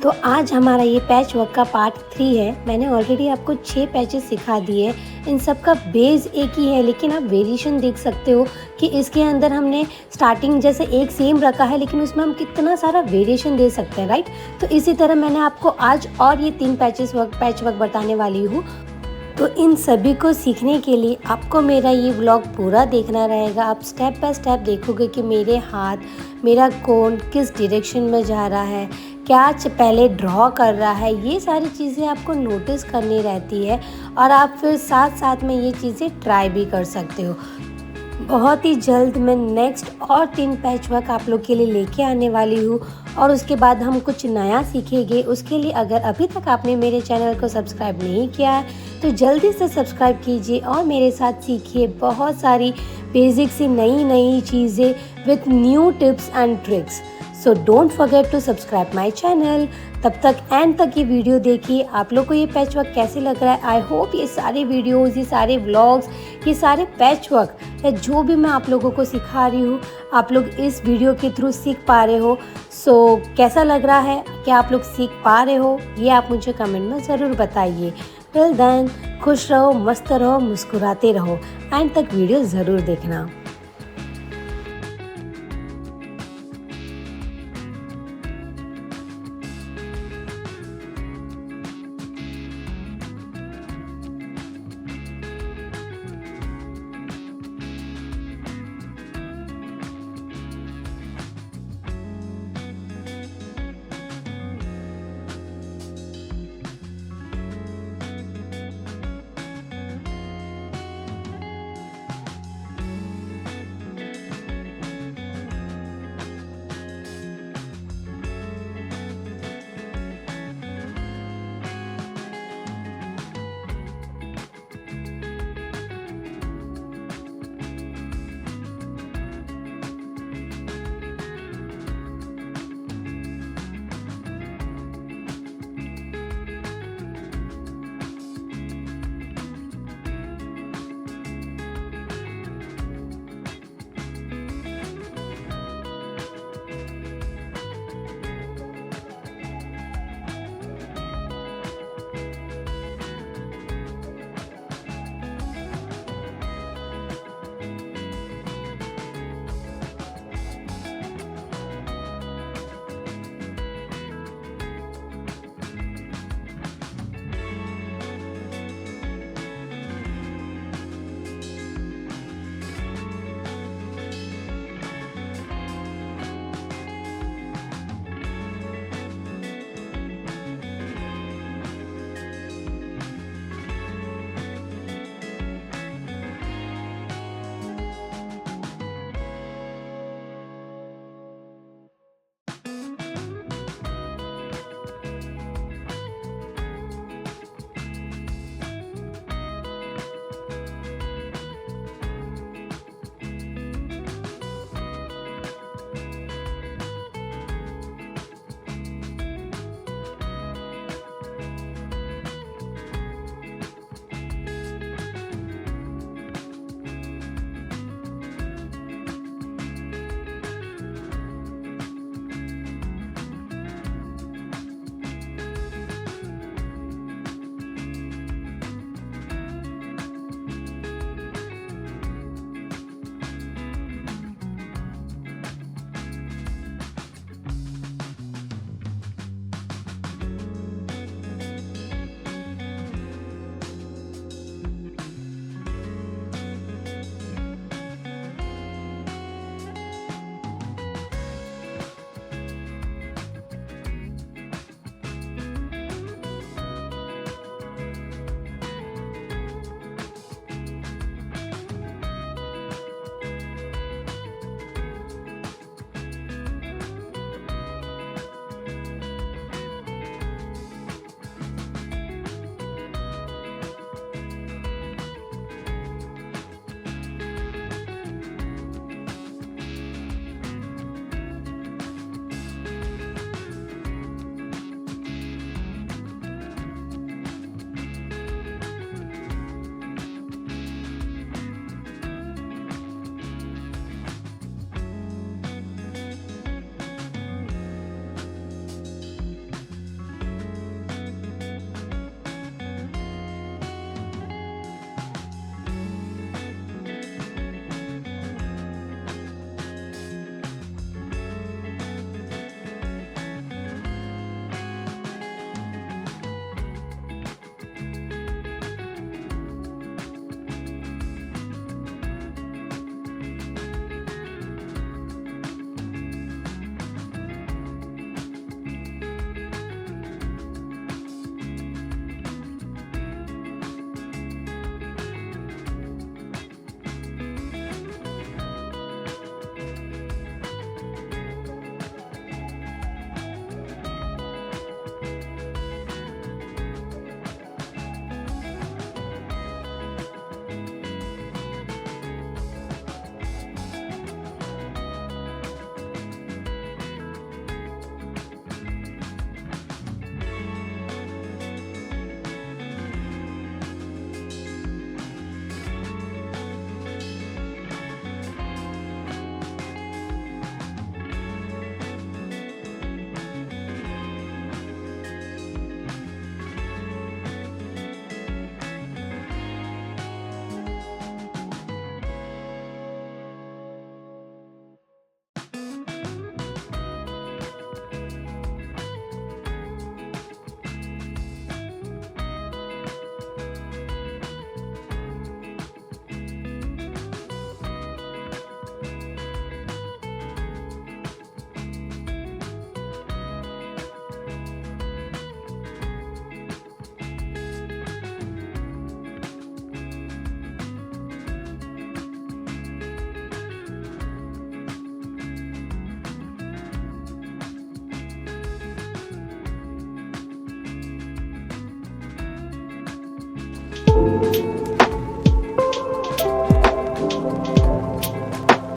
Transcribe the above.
तो आज हमारा ये पैच वर्क का पार्ट 3 है। मैंने ऑलरेडी आपको 6 पैचेस सिखा दिए। इन सब का बेस एक ही है, लेकिन आप वेरिएशन देख सकते हो कि इसके अंदर हमने स्टार्टिंग जैसे एक सेम रखा है, लेकिन उसमें हम कितना सारा वेरिएशन दे सकते हैं, राइट। तो इसी तरह मैंने आपको आज और ये 3 पैच वर्क बताने वाली हूँ। तो इन सभी को सीखने के लिए आपको मेरा ये व्लॉग पूरा देखना रहेगा। आप स्टेप बाय स्टेप देखोगे कि मेरे हाथ, मेरा कोन किस डायरेक्शन में जा रहा है, क्या पहले ड्रॉ कर रहा है, ये सारी चीज़ें आपको नोटिस करनी रहती है और आप फिर साथ साथ में ये चीज़ें ट्राई भी कर सकते हो। बहुत ही जल्द मैं नेक्स्ट और 3 पैच वर्क आप लोग के लिए लेके आने वाली हूँ और उसके बाद हम कुछ नया सीखेंगे। उसके लिए अगर अभी तक आपने मेरे चैनल को सब्सक्राइब नहीं किया है तो जल्दी से सब्सक्राइब कीजिए और मेरे साथ सीखिए बहुत सारी बेसिक सी नई चीज़ें with new tips and tricks. So don't forget to subscribe my channel. तब तक एंड तक ये वीडियो देखिए। आप लोग को ये पैच वर्क कैसे लग रहा है? आई होप ये सारे वीडियोज़, ये सारे व्लॉग्स, ये सारे पैच वर्क या जो भी मैं आप लोगों को सिखा रही हूँ, आप लोग इस वीडियो के थ्रू सीख पा रहे हो। सो कैसा लग रहा है? क्या आप लोग सीख पा रहे हो? ये आप मुझे कमेंट में ज़रूर बताइए। टिल देन खुश रहो, मस्त रहो, मुस्कुराते रहो। एंड तक वीडियो ज़रूर देखना।